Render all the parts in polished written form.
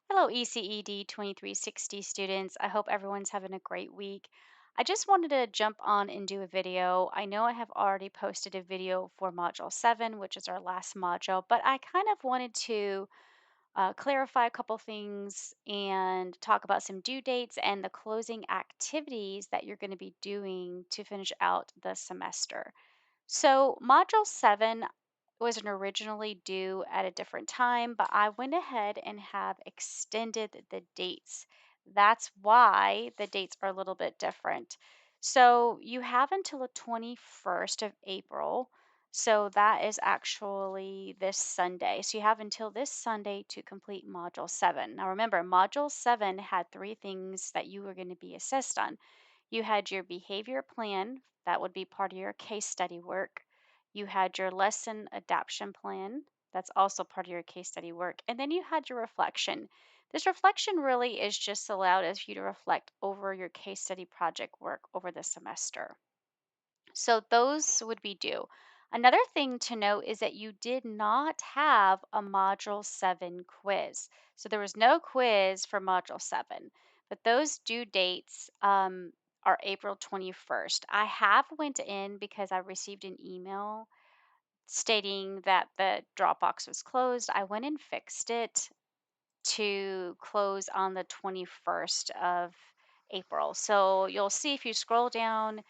Hello, ECED 2360 students. I hope everyone's having a great week. I just wanted to jump on and do a video. I know I have already posted a video for Module 7, which is our last module, but I kind of wanted to clarify a couple things and talk about some due dates and the closing activities that you're going to be doing to finish out the semester. So, Module 7 was originally due at a different time, but I went ahead and have extended the dates. That's why the dates are a little bit different. So, you have until the 21st of April. So, that is actually this Sunday. So, you have until this Sunday to complete Module 7. Now, remember, Module 7 had three things that you were going to be assessed on. You had your behavior plan, that would be part of your case study work. You had your lesson adaptation plan, that's also part of your case study work. And then you had your reflection. This reflection really is just allowed as you to reflect over your case study project work over the semester. So those would be due. Another thing to note is that you did not have a Module 7 quiz. So there was no quiz for Module 7, but those due dates are April 21st. I have went in because I received an email stating that the Dropbox was closed. I went and fixed it to close on the 21st of April. So you'll see if you scroll down,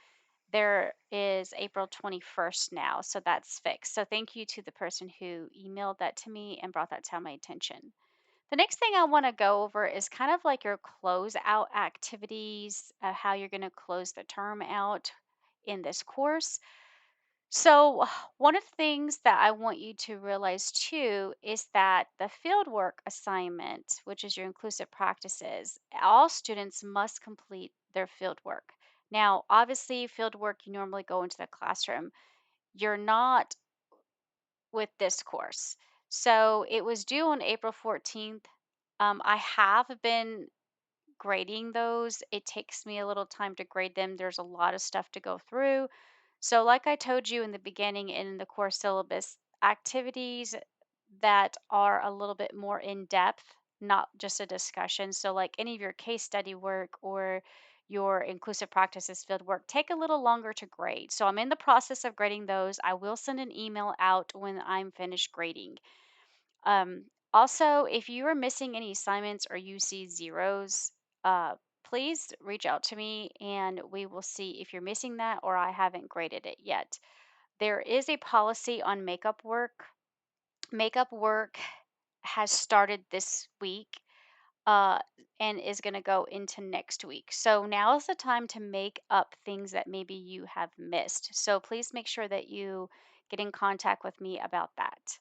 there is April 21st now, so that's fixed. So thank you to the person who emailed that to me and brought that to my attention. The next thing I want to go over is kind of like your closeout activities, how you're going to close the term out in this course. So, one of the things that I want you to realize too is that the fieldwork assignment, which is your inclusive practices, all students must complete their fieldwork. Now, obviously, fieldwork, you normally go into the classroom. You're not with this course. So, it was due on April 14th. I have been grading those. It takes me a little time to grade them. There's a lot of stuff to go through. So, like I told you in the beginning in the course syllabus, activities that are a little bit more in depth, not just a discussion. So, like any of your case study work or your inclusive practices field work, take a little longer to grade. So, I'm in the process of grading those. I will send an email out when I'm finished grading. Also, if you are missing any assignments or you see zeros, please reach out to me and we will see if you're missing that or I haven't graded it yet. There is a policy on makeup work. Makeup work has started this week uh, and is going to go into next week. So now is the time to make up things that maybe you have missed. So please make sure that you get in contact with me about that.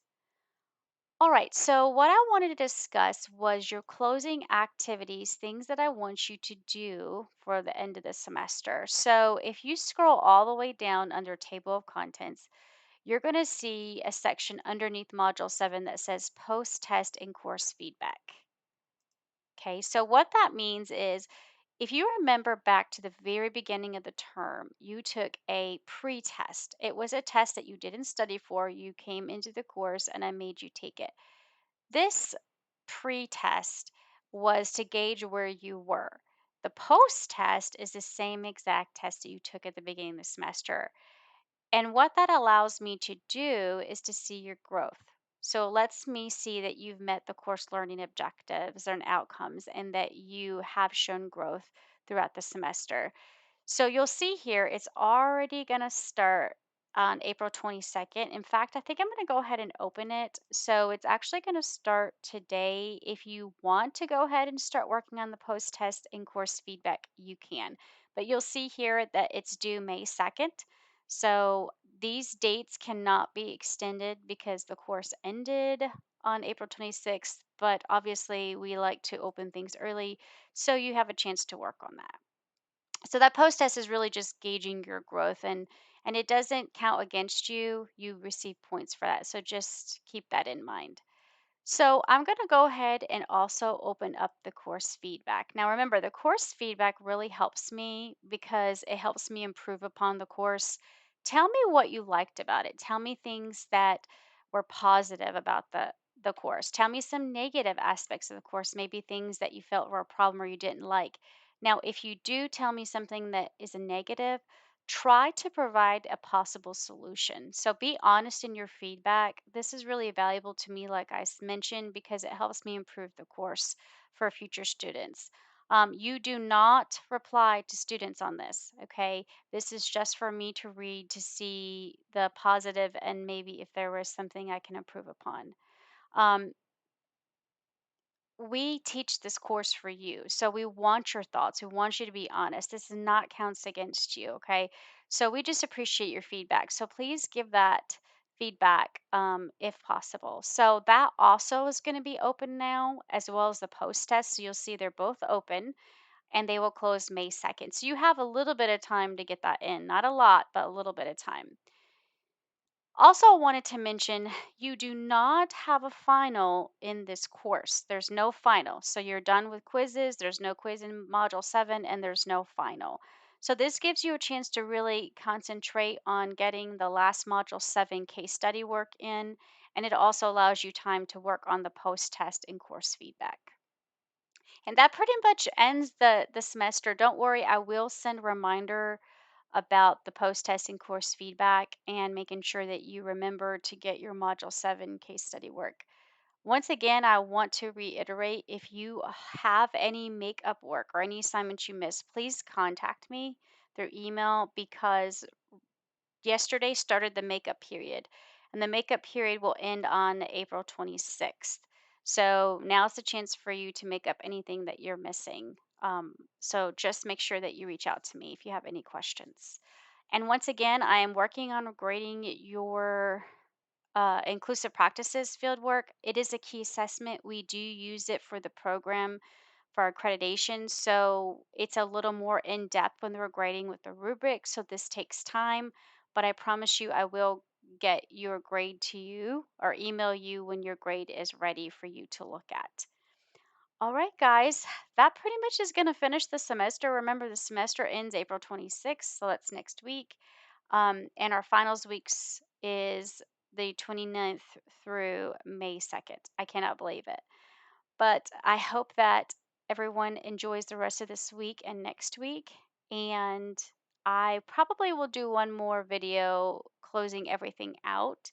All right, so what I wanted to discuss was your closing activities, things that I want you to do for the end of the semester. So if you scroll all the way down under Table of Contents, you're going to see a section underneath Module 7 that says Post Test and Course Feedback. Okay, so what that means is if you remember back to the very beginning of the term, you took a pre-test. It was a test that you didn't study for. You came into the course and I made you take it. This pre-test was to gauge where you were. The post-test is the same exact test that you took at the beginning of the semester. And what that allows me to do is to see your growth. So it lets me see that you've met the course learning objectives and outcomes and that you have shown growth throughout the semester. So you'll see here, it's already going to start on April 22nd. In fact, I think I'm going to go ahead and open it. So it's actually going to start today. If you want to go ahead and start working on the post test and course feedback, you can. But you'll see here that it's due May 2nd. So these dates cannot be extended because the course ended on April 26th. But obviously, we like to open things early so you have a chance to work on that. So that post test is really just gauging your growth and it doesn't count against you. You receive points for that. So just keep that in mind. So I'm going to go ahead and also open up the course feedback. Now remember, the course feedback really helps me because it helps me improve upon the course. Tell me what you liked about it. Tell me things that were positive about the course. Tell me some negative aspects of the course, maybe things that you felt were a problem or you didn't like. Now, if you do tell me something that is a negative, try to provide a possible solution. So be honest in your feedback. This is really valuable to me, like mentioned, because it helps me improve the course for future students. You do not reply to students on this, okay? This is just for me to read to see the positive and maybe if there was something I can improve upon. Um, we teach this course for you. So we want your thoughts. We want you to be honest. This is not counts against you, okay? So we just appreciate your feedback. So please give that feedback if possible. So that also is going to be open now, as well as the post test. So you'll see they're both open and they will close May 2nd. So you have a little bit of time to get that in. Not a lot, but a little bit of time. Also, wanted to mention you do not have a final in this course. There's no final. So you're done with quizzes, there's no quiz in Module 7, and there's no final. So this gives you a chance to really concentrate on getting the last Module 7 case study work in, and it also allows you time to work on the post test and course feedback. And that pretty much ends the semester. Don't worry, I will send a reminder about the post-testing course feedback and making sure that you remember to get your Module 7 case study work. Once again, I want to reiterate, if you have any makeup work or any assignments you missed, please contact me through email because yesterday started the makeup period, and the makeup period will end on April 26th. So now's the chance for you to make up anything that you're missing. So just make sure that you reach out to me if you have any questions. And once again, I am working on grading your inclusive practices fieldwork. It is a key assessment. We do use it for the program for accreditation. So it's a little more in depth when we're grading with the rubric. So this takes time, but I promise you, I will get your grade to you or email you when your grade is ready for you to look at. All right, guys, that pretty much is going to finish the semester. Remember, the semester ends April 26th, so that's next week. And our finals weeks is the 29th through May 2nd. I cannot believe it. But I hope that everyone enjoys the rest of this week and next week. And I probably will do one more video closing everything out.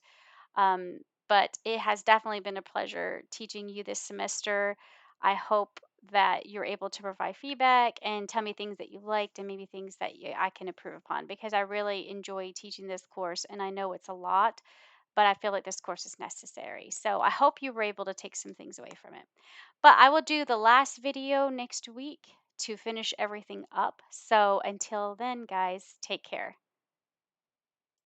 Um, but it has definitely been a pleasure teaching you this semester. I hope that you're able to provide feedback and tell me things that you liked and maybe things that I can improve upon because I really enjoy teaching this course and I know it's a lot, but I feel like this course is necessary. So I hope you were able to take some things away from it. But I will do the last video next week to finish everything up. So until then, guys, take care.